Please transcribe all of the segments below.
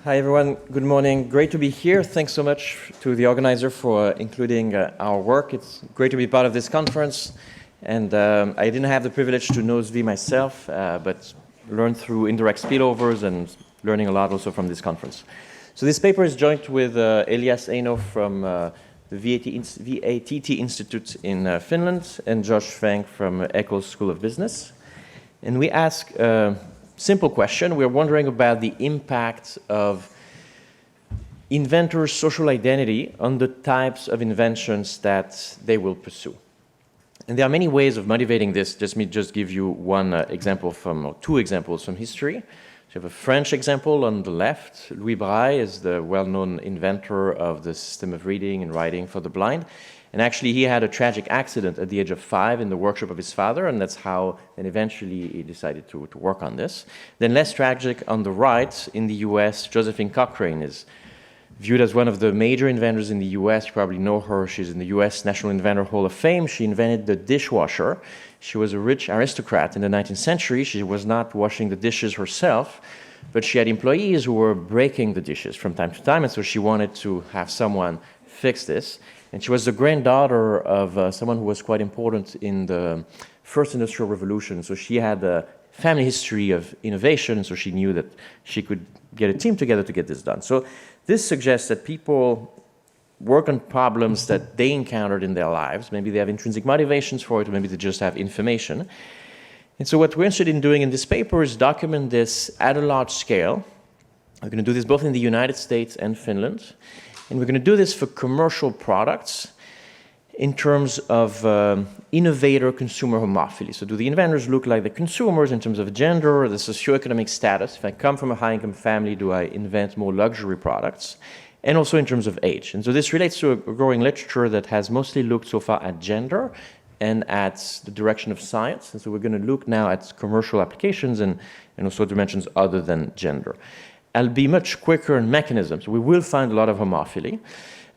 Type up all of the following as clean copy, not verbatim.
Hi everyone, good morning. Great to be here. Thanks so much to the organizer for including our work. It's great to be part of this conference. And I didn't have the privilege to know Zvi myself, but learned through indirect spillovers and learning a lot also from this conference. So this paper is joint with Elias Eino from the VATT Institute in Finland and Josh Feng from Eccles School of Business. And we ask simple question. We're wondering about the impact of inventors' social identity on the types of inventions that they will pursue. And there are many ways of motivating this. Let me just give you one example or two examples from history. So you have a French example on the left. Louis Braille is the well-known inventor of the system of reading and writing for the blind. And actually, he had a tragic accident at the age of 5 in the workshop of his father, and that's how then eventually he decided to work on this. Then less tragic on the right, in the US, Josephine Cochrane is viewed as one of the major inventors in the US. You probably know her. She's in the US National Inventor Hall of Fame. She invented the dishwasher. She was a rich aristocrat in the 19th century. She was not washing the dishes herself, but she had employees who were breaking the dishes from time to time, and so she wanted to have someone fix this. And she was the granddaughter of someone who was quite important in the first industrial revolution. So she had a family history of innovation, so she knew that she could get a team together to get this done. So this suggests that people work on problems that they encountered in their lives. Maybe they have intrinsic motivations for it, or maybe they just have information. And so what we're interested in doing in this paper is document this at a large scale. We're going to do this both in the United States and Finland. And we're going to do this for commercial products in terms of innovator-consumer homophily. So do the inventors look like the consumers in terms of gender or the socioeconomic status? If I come from a high-income family, do I invent more luxury products? And also in terms of age. And so this relates to a growing literature that has mostly looked so far at gender and at the direction of science. And so we're going to look now at commercial applications and also dimensions other than gender. I'll be much quicker in mechanisms. We will find a lot of homophily.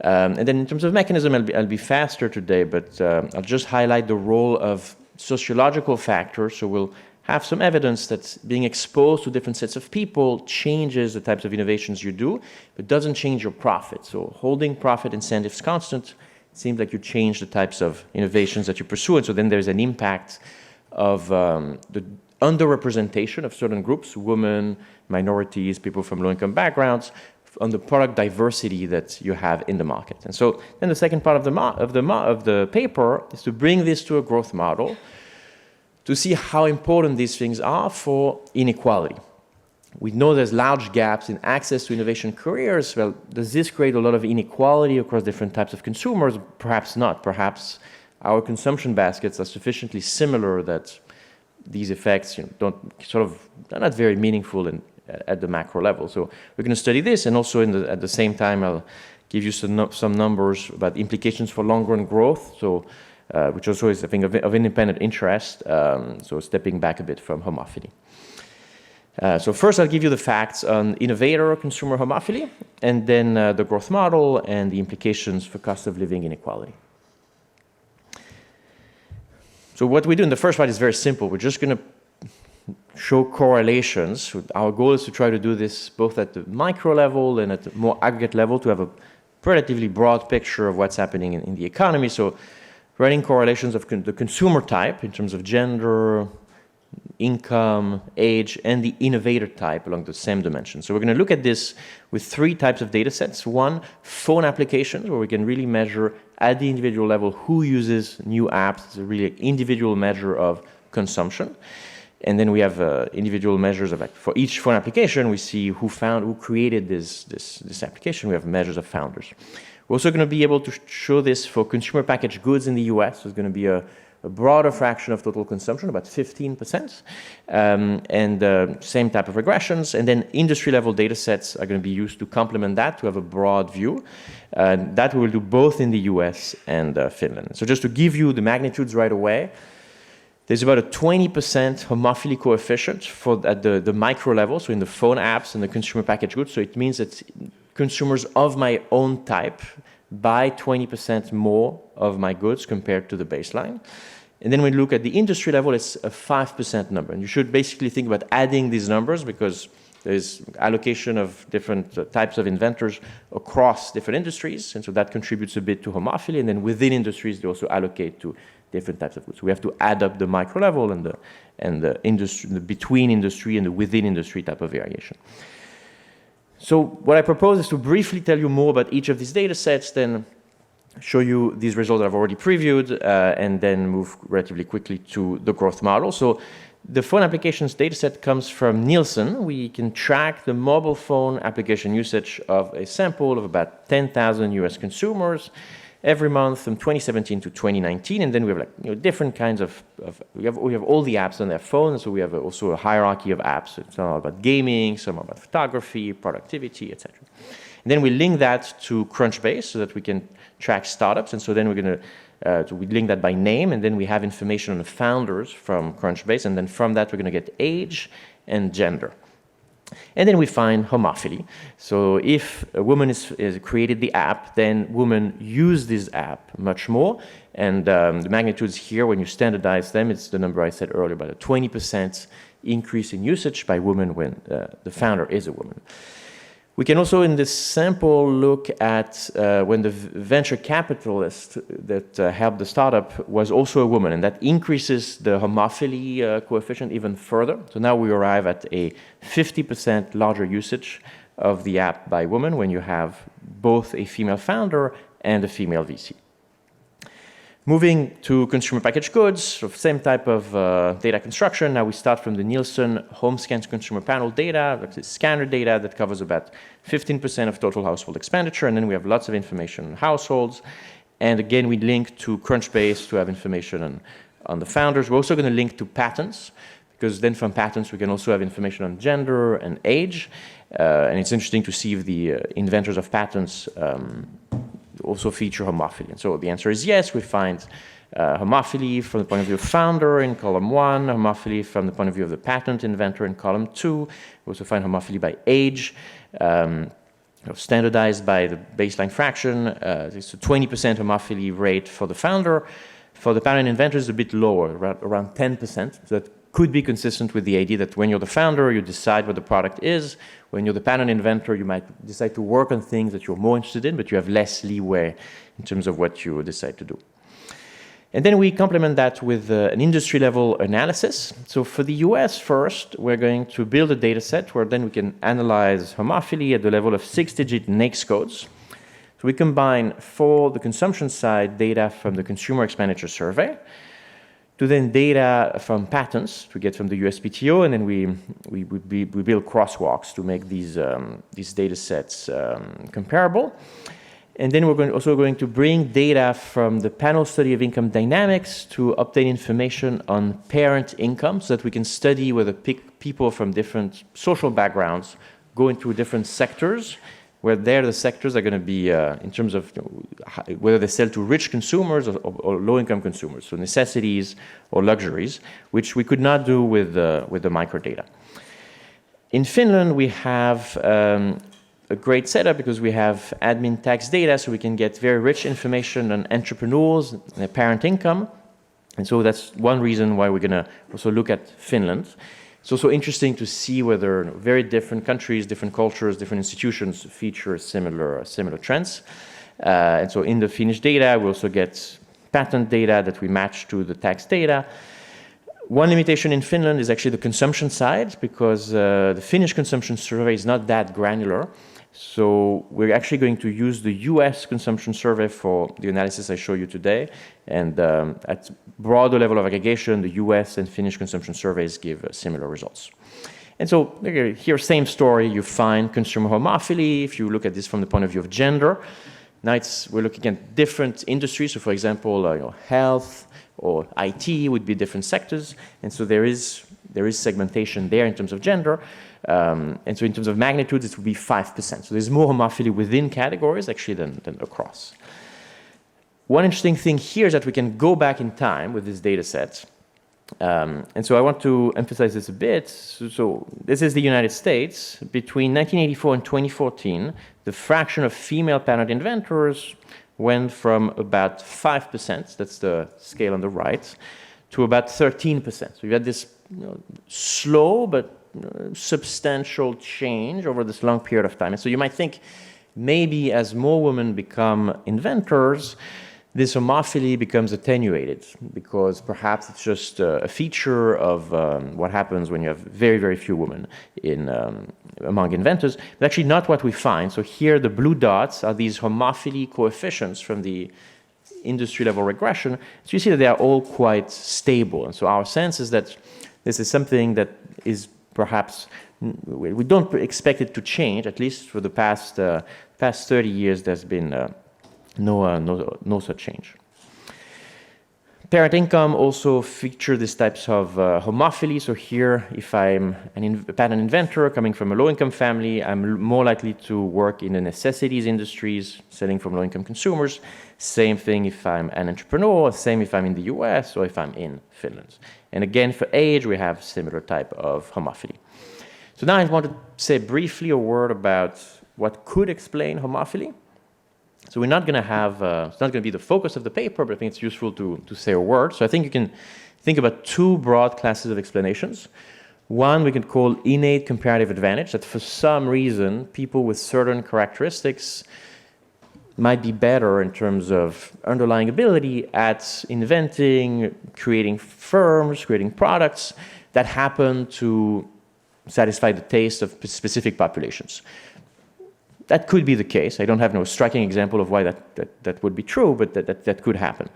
And then in terms of mechanism, I'll be faster today, but I'll just highlight the role of sociological factors. So we'll have some evidence that being exposed to different sets of people changes the types of innovations you do, but doesn't change your profit. So holding profit incentives constant, it seems like you change the types of innovations that you pursue. And so then there's an impact of the underrepresentation of certain groups, women, minorities, people from low-income backgrounds, on the product diversity that you have in the market. And so then the second part of the paper is to bring this to a growth model to see how important these things are for inequality. We know there's large gaps in access to innovation careers. Well, does this create a lot of inequality across different types of consumers? Perhaps not. Perhaps our consumption baskets are sufficiently similar that these effects are not very meaningful at the macro level. So we're going to study this, and also at the same time I'll give you some numbers about implications for long-run growth, so which also is, I think, of independent interest, so stepping back a bit from homophily. So first I'll give you the facts on innovator-consumer homophily, and then the growth model and the implications for cost of living inequality. So what we do in the first part is very simple. We're just going to show correlations. Our goal is to try to do this both at the micro level and at the more aggregate level to have a relatively broad picture of what's happening in the economy. So writing correlations of the consumer type in terms of gender, income, age, and the innovator type along the same dimension. So we're going to look at this with 3 types of data sets. One, phone applications, where we can really measure at the individual level who uses new apps. It's a really individual measure of consumption. And then we have individual measures of, for each phone application, we see who created this application. We have measures of founders. We're also going to be able to show this for consumer packaged goods in the US. So it's going to be a broader fraction of total consumption, about 15%, and same type of regressions. And then industry-level data sets are going to be used to complement that, to have a broad view. That we will do both in the US and Finland. So just to give you the magnitudes right away, there's about a 20% homophily coefficient at the micro level, so in the phone apps and the consumer packaged goods. So it means that consumers of my own type buy 20% more of my goods compared to the baseline. And then when you look at the industry level, it's a 5% number. And you should basically think about adding these numbers because There's allocation of different types of inventors across different industries, and so that contributes a bit to homophily, and then within industries, they also allocate to different types of goods. So we have to add up the micro level and the industry, the between industry and the within industry type of variation. So what I propose is to briefly tell you more about each of these data sets, then show you these results that I've already previewed, and then move relatively quickly to the growth model. So the phone applications dataset comes from Nielsen. We can track the mobile phone application usage of a sample of about 10,000 US consumers every month from 2017 to 2019, and then we have different kinds of we have all the apps on their phone, so we have also a hierarchy of apps. Some are about gaming, some are about photography, productivity, etc. And then we link that to Crunchbase so that we can track startups, and so then we're going to we link that by name, and then we have information on the founders from Crunchbase, and then from that we're going to get age and gender. And then we find homophily. So if a woman is created the app, then women use this app much more, and the magnitudes here, when you standardize them, it's the number I said earlier, about a 20% increase in usage by women when the founder is a woman. We can also, in this sample, look at when the venture capitalist that helped the startup was also a woman, and that increases the homophily coefficient even further. So now we arrive at a 50% larger usage of the app by women when you have both a female founder and a female VC. Moving to consumer packaged goods, so same type of data construction. Now we start from the Nielsen home scans consumer panel data, that's scanner data that covers about 15% of total household expenditure, and then we have lots of information on households. And again, we link to Crunchbase to have information on the founders. We're also going to link to patents, because then from patents we can also have information on gender and age. And it's interesting to see if the inventors of patents also feature homophily. And so the answer is yes. We find homophily from the point of view of founder in column 1, homophily from the point of view of the patent inventor in column 2. We also find homophily by age, standardized by the baseline fraction. It's a 20% homophily rate for the founder. For the patent inventor, it's a bit lower, around 10%. So that could be consistent with the idea that when you're the founder, you decide what the product is. When you're the patent inventor, you might decide to work on things that you're more interested in, but you have less leeway in terms of what you decide to do. And then we complement that with an industry-level analysis. So for the US first, we're going to build a data set where then we can analyze homophily at the level of 6-digit NAICS codes. So we combine, for the consumption side, data from the Consumer Expenditure Survey, to then data from patents to get from the USPTO, and then we build crosswalks to make these data sets comparable. And then we're also going to bring data from the panel study of income dynamics to obtain information on parent income so that we can study whether people from different social backgrounds go into different sectors, where there the sectors are going to be in terms of whether they sell to rich consumers or low-income consumers, so necessities or luxuries, which we could not do with the microdata. In Finland, we have a great setup because we have admin tax data, so we can get very rich information on entrepreneurs and their parent income. And so that's one reason why we're going to also look at Finland. It's also interesting to see whether very different countries, different cultures, different institutions feature similar trends. And so in the Finnish data, we also get patent data that we match to the tax data. One limitation in Finland is actually the consumption side, because the Finnish consumption survey is not that granular. So we're actually going to use the US consumption survey for the analysis I show you today. And at broader level of aggregation, the US and Finnish consumption surveys give similar results. And so here, same story, you find consumer homophily. If you look at this from the point of view of gender, now we're looking at different industries. So for example, health or IT would be different sectors. And so there is segmentation there in terms of gender. And so in terms of magnitudes, it would be 5%. So there's more homophily within categories actually than across. One interesting thing here is that we can go back in time with this data set. And so I want to emphasize this a bit. So this is the United States. Between 1984 and 2014, the fraction of female patent inventors went from about 5%, that's the scale on the right, to about 13%. So you had this slow but substantial change over this long period of time. And so you might think maybe as more women become inventors, this homophily becomes attenuated because perhaps it's just a feature of what happens when you have very, very few women among inventors, but actually not what we find. So here the blue dots are these homophily coefficients from the industry level regression. So you see that they are all quite stable. And so our sense is that this is something that is perhaps, we don't expect it to change, at least for the past 30 years there's been no such change. Parent income also feature these types of homophily. So here, if I'm a patent inventor coming from a low-income family, I'm more likely to work in the necessities industries, selling from low-income consumers. Same thing if I'm an entrepreneur, same if I'm in the US or if I'm in Finland. And again, for age, we have similar type of homophily. So now I want to say briefly a word about what could explain homophily. So we're not going to have, it's not going to be the focus of the paper, but I think it's useful to say a word. So I think you can think about two broad classes of explanations. One we can call innate comparative advantage, that for some reason, people with certain characteristics might be better in terms of underlying ability at inventing, creating firms, creating products that happen to satisfy the taste of specific populations. That could be the case. I don't have no striking example of why that would be true, but that could happen.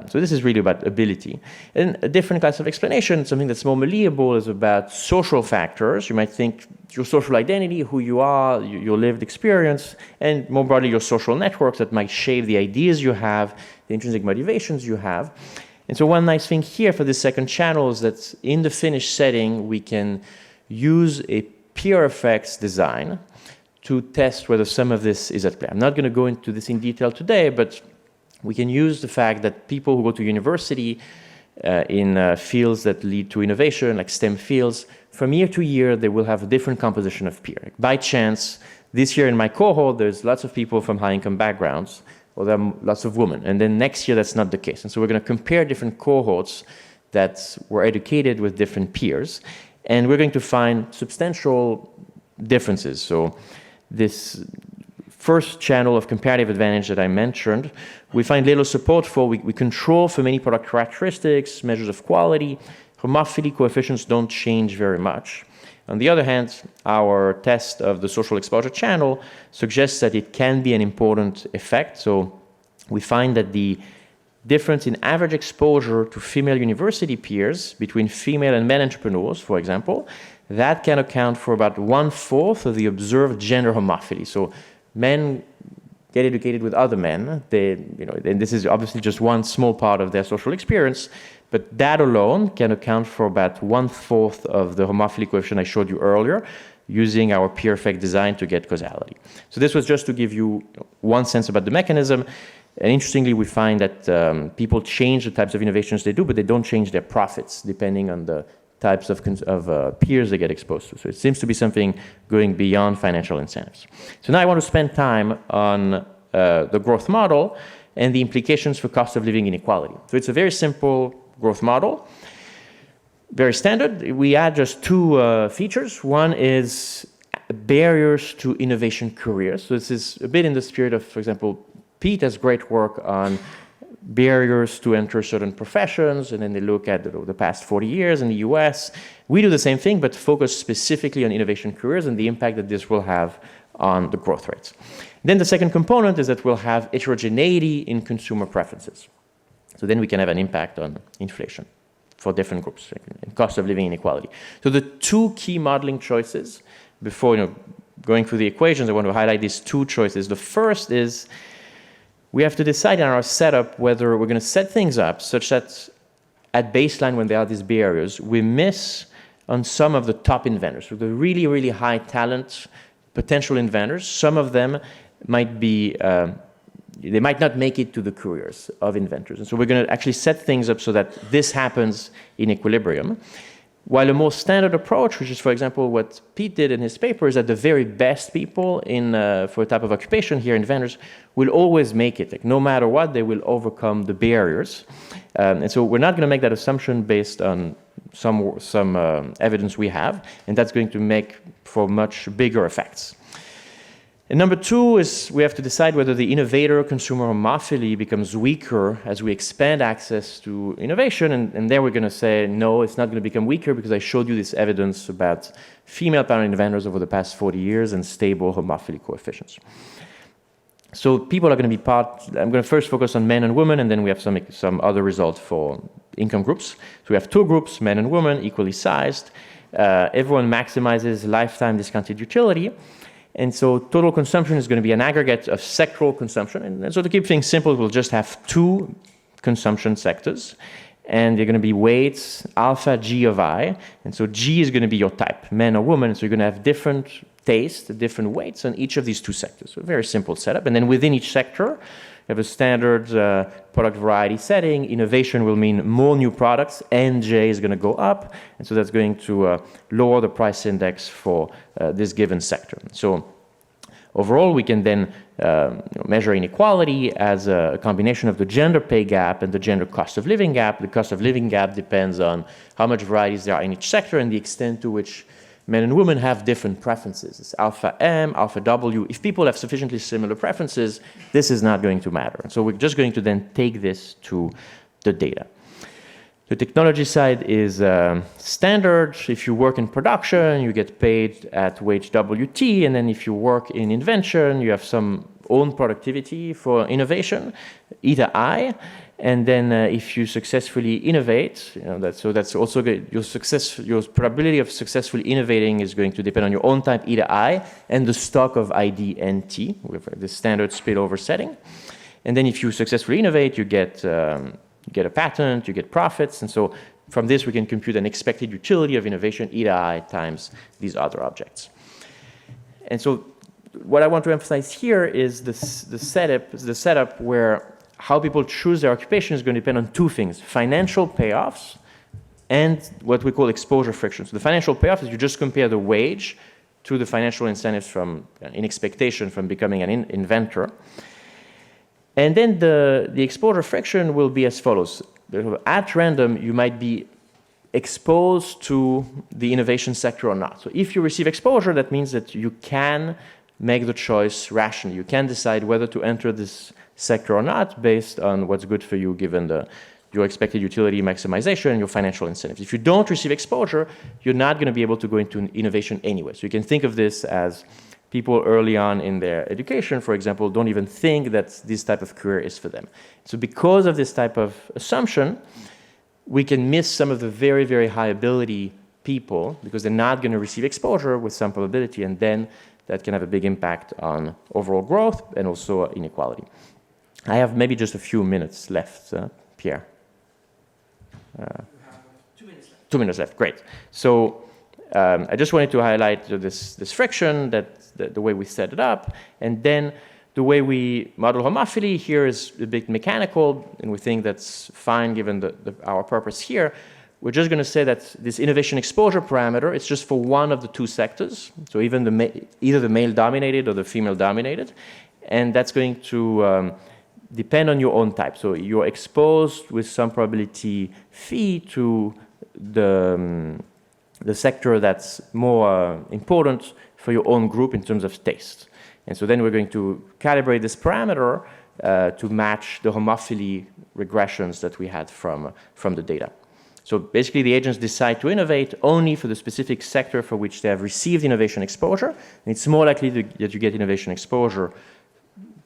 So this is really about ability. And a different class of explanation, something that's more malleable, is about social factors. You might think your social identity, who you are, your lived experience, and more broadly your social networks that might shape the ideas you have, the intrinsic motivations you have. And so one nice thing here for this second channel is that in the finished setting, we can use a peer effects design to test whether some of this is at play. I'm not going to go into this in detail today, but we can use the fact that people who go to university in fields that lead to innovation, like STEM fields, from year to year, they will have a different composition of peer. By chance, this year in my cohort, there's lots of people from high-income backgrounds, or there are lots of women. And then next year, that's not the case. And so we're going to compare different cohorts that were educated with different peers, and we're going to find substantial differences. So this first channel of comparative advantage that I mentioned, we find little support for. We control for many product characteristics, measures of quality. Homophily coefficients don't change very much. On the other hand, our test of the social exposure channel suggests that it can be an important effect. So we find that the difference in average exposure to female university peers between female and men entrepreneurs, for example, that can account for about 1/4 of the observed gender homophily. So men get educated with other men. And this is obviously just one small part of their social experience, but that alone can account for about 1/4 of the homophily coefficient I showed you earlier, using our peer effect design to get causality. So this was just to give you one sense about the mechanism. And interestingly, we find that people change the types of innovations they do, but they don't change their profits depending on the types of peers they get exposed to. So it seems to be something going beyond financial incentives. So now I want to spend time on the growth model and the implications for cost of living inequality. So it's a very simple growth model, very standard. We add just two features. One is barriers to innovation careers. So this is a bit in the spirit of, for example, Pete has great work on barriers to enter certain professions, and then they look at the past 40 years in the US. We do the same thing, but focus specifically on innovation careers and the impact that this will have on the growth rates. Then the second component is that we'll have heterogeneity in consumer preferences. So then we can have an impact on inflation for different groups and cost of living inequality. So the two key modeling choices, before going through the equations, I want to highlight these two choices. The first is we have to decide in our setup whether we're going to set things up such that at baseline, when there are these barriers, we miss on some of the top inventors. So the really, really high talent potential inventors, some of them might be, they might not make it to the careers of inventors. And so we're going to actually set things up so that this happens in equilibrium. While a more standard approach, which is, for example, what Pete did in his paper, is that the very best people for a type of occupation here, inventors, will always make it. Like, no matter what, they will overcome the barriers. And so we're not going to make that assumption based on some evidence we have, and that's going to make for much bigger effects. And number two is we have to decide whether the innovator-consumer homophily becomes weaker as we expand access to innovation, and there we're going to say, no, it's not going to become weaker because I showed you this evidence about female parent inventors over the past 40 years and stable homophily coefficients. So people are going to be I'm going to first focus on men and women, and then we have some other results for income groups. So we have two groups, men and women, equally sized. Everyone maximizes lifetime discounted utility. And so total consumption is going to be an aggregate of sectoral consumption. And so to keep things simple, we'll just have two consumption sectors. And they're going to be weights, alpha G of I. And so G is going to be your type, man or woman. So you're going to have different tastes, different weights on each of these two sectors. So a very simple setup. And then within each sector, you have a standard product variety setting. Innovation will mean more new products, and J is going to go up. And so that's going to lower the price index for this given sector. So overall, we can then measure inequality as a combination of the gender pay gap and the gender cost of living gap. The cost of living gap depends on how much varieties there are in each sector and the extent to which men and women have different preferences. It's alpha M, alpha W. If people have sufficiently similar preferences, this is not going to matter. So we're just going to then take this to the data. The technology side is standard. If you work in production, you get paid at wage WT, and then if you work in invention, you have some own productivity for innovation, eta I. And then if you successfully innovate, that's also good. Your probability of successfully innovating is going to depend on your own type, eta I, and the stock of ID NT, with the standard spillover setting. And then if you successfully innovate, you get a patent, you get profits. And so from this, we can compute an expected utility of innovation, eta I times these other objects. And so what I want to emphasize here is the setup where how people choose their occupation is going to depend on two things: financial payoffs and what we call exposure friction. So the financial payoff is you just compare the wage to the financial incentives in expectation from becoming an inventor. And then the exposure friction will be as follows. At random, you might be exposed to the innovation sector or not. So if you receive exposure, that means that you can make the choice rationally. You can decide whether to enter this sector or not based on what's good for you given your expected utility maximization and your financial incentives. If you don't receive exposure, you're not going to be able to go into innovation anyway. So you can think of this as people early on in their education, for example, don't even think that this type of career is for them. So because of this type of assumption, we can miss some of the very, very high ability people because they're not going to receive exposure with some probability, and then that can have a big impact on overall growth and also inequality. I have maybe just a few minutes left, Pierre. You have 2 minutes left. 2 minutes left, great. So I just wanted to highlight this friction, the way we set it up, and then the way we model homophily here is a bit mechanical, and we think that's fine given our purpose here. We're just going to say that this innovation exposure parameter, it's just for one of the two sectors, so even either the male-dominated or the female-dominated, and that's going to depend on your own type. So you're exposed with some probability phi to the sector that's more important for your own group in terms of taste. And so then we're going to calibrate this parameter to match the homophily regressions that we had from the data. So basically the agents decide to innovate only for the specific sector for which they have received innovation exposure. And it's more likely that you get innovation exposure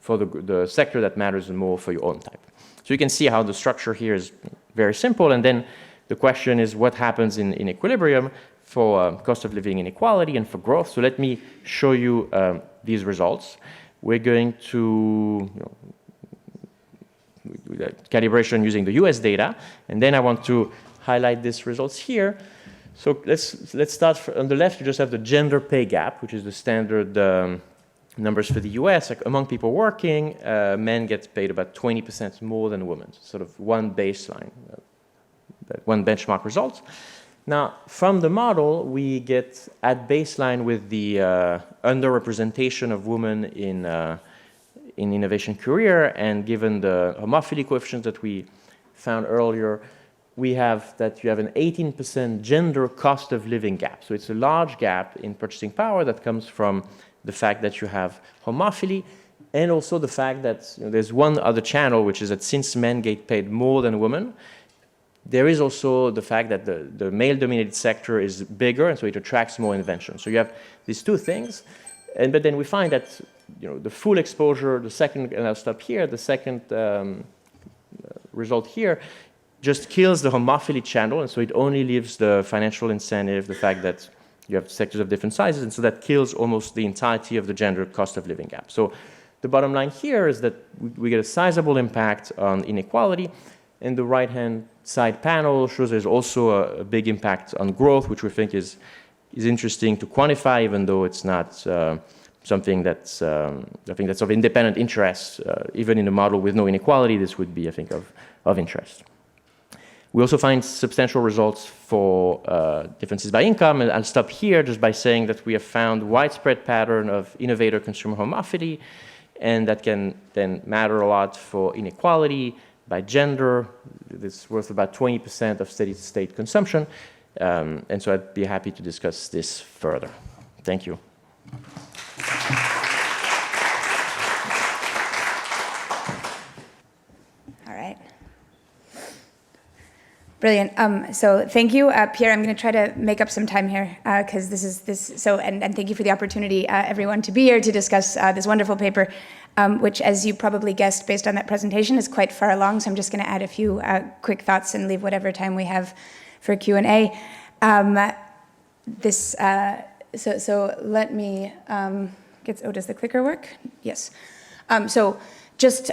for the sector that matters more for your own type. So you can see how the structure here is very simple. And then the question is what happens in equilibrium for cost of living inequality and for growth. So let me show you these results. We're going to calibration using the US data. And then I want to highlight these results here. So let's start on the left. You just have the gender pay gap, which is the standard numbers for the US. Like among people working, men get paid about 20% more than women. Sort of one baseline, one benchmark result. Now, from the model, we get at baseline with the underrepresentation of women in innovation career, and given the homophily coefficient that we found earlier, we have that you have an 18% gender cost of living gap. So it's a large gap in purchasing power that comes from the fact that you have homophily, and also the fact that there's one other channel, which is that since men get paid more than women, there is also the fact that the male-dominated sector is bigger, and so it attracts more invention. So you have these two things, but then we find that the full exposure, the second, and I'll stop here, the second result here just kills the homophily channel, and so it only leaves the financial incentive, the fact that you have sectors of different sizes, and so that kills almost the entirety of the gender cost of living gap. So the bottom line here is that we get a sizable impact on inequality, and the right-hand side panel shows there's also a big impact on growth, which we think is interesting to quantify, even though it's not something that's I think that's of independent interest. Even in a model with no inequality, this would be, I think, of interest. We also find substantial results for differences by income, and I'll stop here just by saying that we have found widespread pattern of innovator-consumer homophily, and that can then matter a lot for inequality by gender. It's worth about 20% of steady-state consumption, and so I'd be happy to discuss this further. Thank you. All right. Brilliant. So thank you, Pierre. I'm going to try to make up some time here because and thank you for the opportunity, everyone, to be here to discuss this wonderful paper, which, as you probably guessed based on that presentation, is quite far along. So I'm just going to add a few quick thoughts and leave whatever time we have for Q&A. So let me does the clicker work? Yes. Just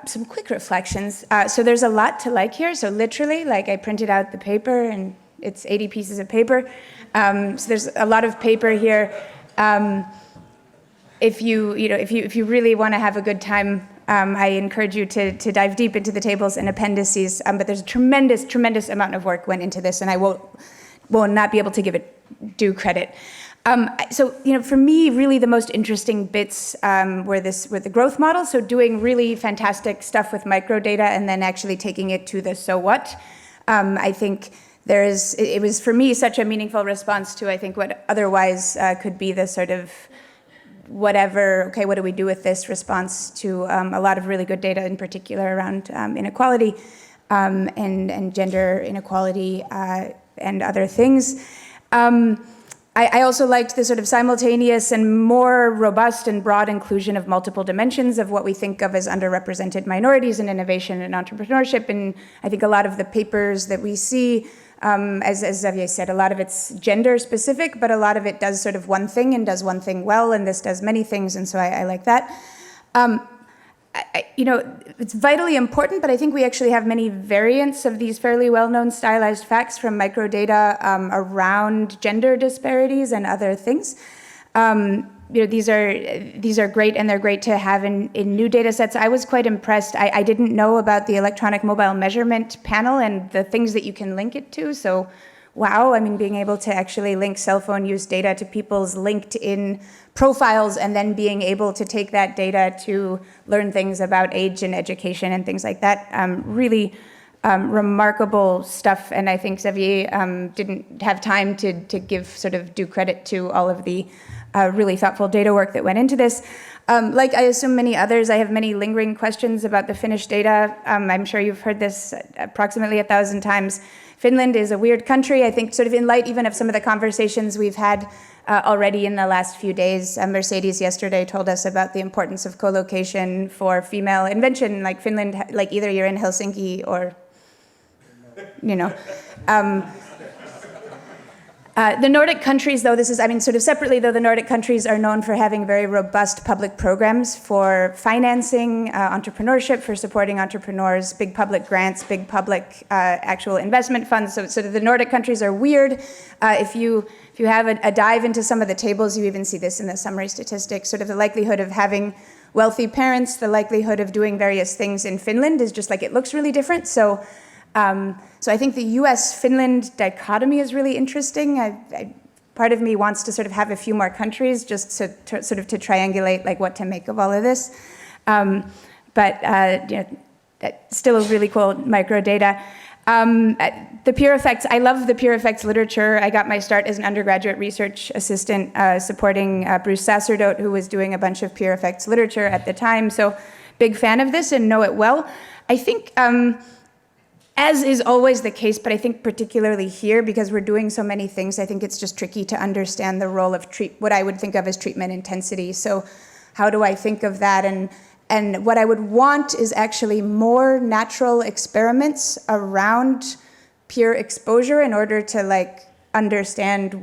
some quick reflections. So there's a lot to like here. So literally, like, I printed out the paper, and it's 80 pieces of paper. So there's a lot of paper here. If you really want to have a good time, I encourage you to dive deep into the tables and appendices. But there's a tremendous amount of work went into this, and I will not be able to give it due credit. So for me, really the most interesting bits were the growth model. So doing really fantastic stuff with microdata and then actually taking it to the so what. I think it was for me such a meaningful response to, I think, what otherwise could be the sort of whatever, okay, what do we do with this response to a lot of really good data, in particular around inequality and gender inequality and other things. I also liked the sort of simultaneous and more robust and broad inclusion of multiple dimensions of what we think of as underrepresented minorities in innovation and entrepreneurship. And I think a lot of the papers that we see, as Xavier said, a lot of it's gender specific, but a lot of it does sort of one thing and does one thing well, and this does many things, and so I like that. It's vitally important, but I think we actually have many variants of these fairly well-known stylized facts from microdata around gender disparities and other things. These are great, and they're great to have in new data sets. I was quite impressed. I didn't know about the electronic mobile measurement panel and the things that you can link it to, so wow, I mean, being able to actually link cell phone use data to people's LinkedIn profiles and then being able to take that data to learn things about age and education and things like that. Really remarkable stuff, and I think Xavier didn't have time to give sort of due credit to all of the really thoughtful data work that went into this. Like I assume many others, I have many lingering questions about the Finnish data. I'm sure you've heard this approximately 1,000 times. Finland is a weird country, I think, sort of in light even of some of the conversations we've had already in the last few days. Mercedes yesterday told us about the importance of co-location for female invention, like Finland, like either you're in Helsinki or, the Nordic countries, though, sort of separately, though, the Nordic countries are known for having very robust public programs for financing entrepreneurship, for supporting entrepreneurs, big public grants, big public actual investment funds. So sort of the Nordic countries are weird. If you have a dive into some of the tables, you even see this in the summary statistics, sort of the likelihood of having wealthy parents, the likelihood of doing various things in Finland is just like, it looks really different. So So I think the US-Finland dichotomy is really interesting. Part of me wants to sort of have a few more countries just to sort of to triangulate like what to make of all of this. Still a really cool microdata. The peer effects, I love the peer effects literature. I got my start as an undergraduate research assistant supporting Bruce Sacerdote, who was doing a bunch of peer effects literature at the time. So big fan of this and know it well. I think, as is always the case, but I think particularly here, because we're doing so many things, I think it's just tricky to understand the role of what I would think of as treatment intensity. So how do I think of that? And what I would want is actually more natural experiments around peer exposure in order to like understand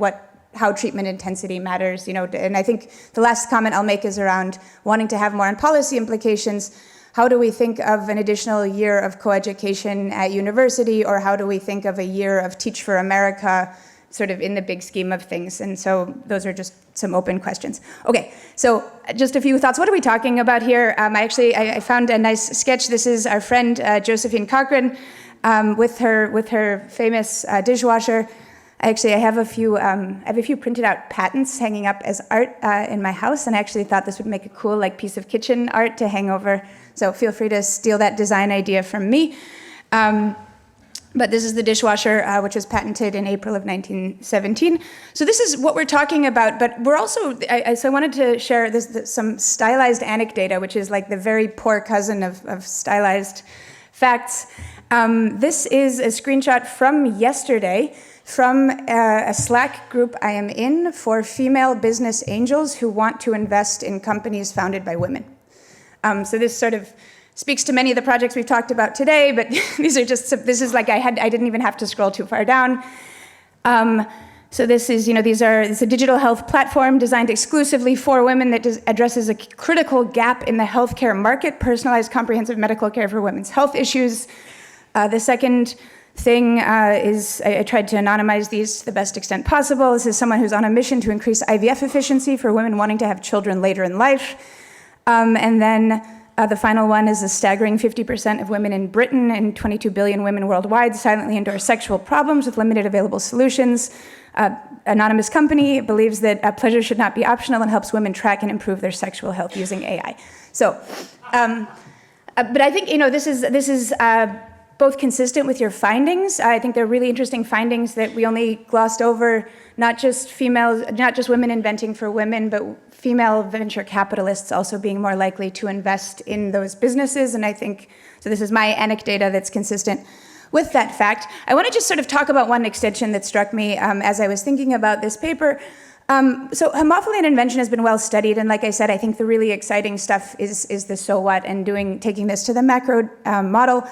how treatment intensity matters, and I think the last comment I'll make is around wanting to have more on policy implications. How do we think of an additional year of coeducation at university, or how do we think of a year of Teach for America sort of in the big scheme of things? And so those are just some open questions. Okay, so just a few thoughts. What are we talking about here? I found a nice sketch. This is our friend Josephine Cochran with her famous dishwasher. I have a few printed out patents hanging up as art in my house, and I actually thought this would make a cool like piece of kitchen art to hang over. So feel free to steal that design idea from me. But this is the dishwasher, which was patented in April of 1917. So this is what we're talking about, but we're also, so I wanted to share some stylized anecdata, which is like the very poor cousin of stylized facts. This is a screenshot from yesterday from a Slack group I am in for female business angels who want to invest in companies founded by women. So this sort of speaks to many of the projects we've talked about today, but this is like I didn't even have to scroll too far down. So this is, it's a digital health platform designed exclusively for women that addresses a critical gap in the healthcare market, personalized comprehensive medical care for women's health issues. The second thing is, I tried to anonymize these to the best extent possible. This is someone who's on a mission to increase IVF efficiency for women wanting to have children later in life. And then the final one is a staggering 50% of women in Britain and 22 billion women worldwide silently endure sexual problems with limited available solutions. Anonymous company believes that pleasure should not be optional and helps women track and improve their sexual health using AI. So, but I think, this is both consistent with your findings. I think they're really interesting findings that we only glossed over, not just women inventing for women, but female venture capitalists also being more likely to invest in those businesses. And I think, so this is my anecdata that's consistent with that fact. I want to just sort of talk about one extension that struck me as I was thinking about this paper. So homophily in invention has been well studied, and like I said, I think the really exciting stuff is the so what and taking this to the macro model.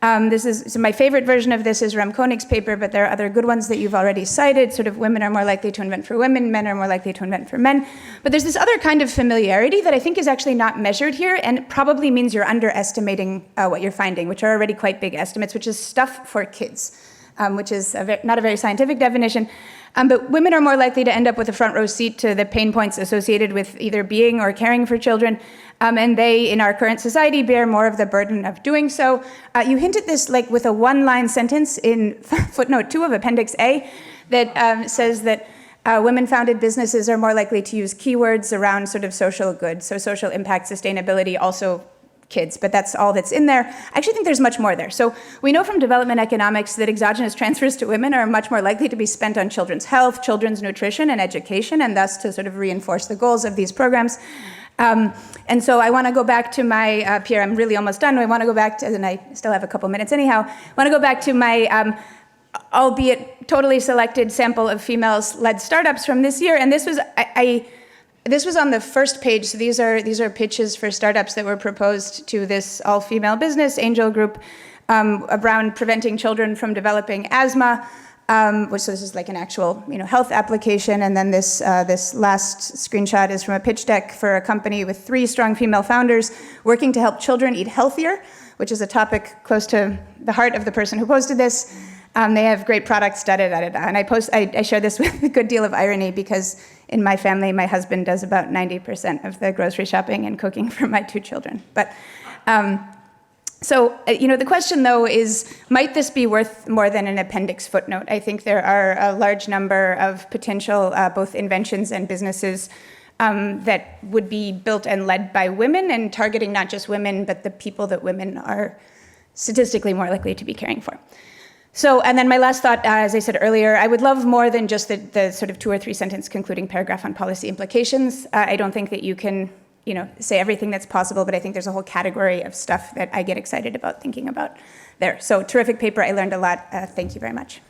So my favorite version of this is Rem Koenig's paper, but there are other good ones that you've already cited. Sort of women are more likely to invent for women, men are more likely to invent for men. But there's this other kind of familiarity that I think is actually not measured here, and it probably means you're underestimating what you're finding, which are already quite big estimates, which is stuff for kids, which is not a very scientific definition. But women are more likely to end up with a front row seat to the pain points associated with either being or caring for children. And they, in our current society, bear more of the burden of doing so. You hint at this like with a one-line sentence in footnote 2 of Appendix A that says that women-founded businesses are more likely to use keywords around sort of social good, so social impact, sustainability, also kids, but that's all that's in there. I actually think there's much more there. So we know from development economics that exogenous transfers to women are much more likely to be spent on children's health, children's nutrition, and education, and thus to sort of reinforce the goals of these programs. And so I want to go back to my, Pierre, I'm really almost done. I want to go back to, and I still have a couple minutes anyhow, I want to go back to my, albeit totally selected sample of females-led startups from this year, and this was, this was on the first page, so these are pitches for startups that were proposed to this all-female business angel group around preventing children from developing asthma, which so this is like an actual health application, and then this last screenshot is from a pitch deck for a company with 3 strong female founders working to help children eat healthier, which is a topic close to the heart of the person who posted this. They have great products, and I share this with a good deal of irony because in my family, my husband does about 90% of the grocery shopping and cooking for my 2 children. But So, the question, though, is, might this be worth more than an appendix footnote? I think there are a large number of potential both inventions and businesses that would be built and led by women, and targeting not just women, but the people that women are statistically more likely to be caring for. So, and then my last thought, as I said earlier, I would love more than just the sort of 2 or 3 sentence concluding paragraph on policy implications. I don't think that you can say everything that's possible, but I think there's a whole category of stuff that I get excited about thinking about there. So terrific paper. I learned a lot. Thank you very much.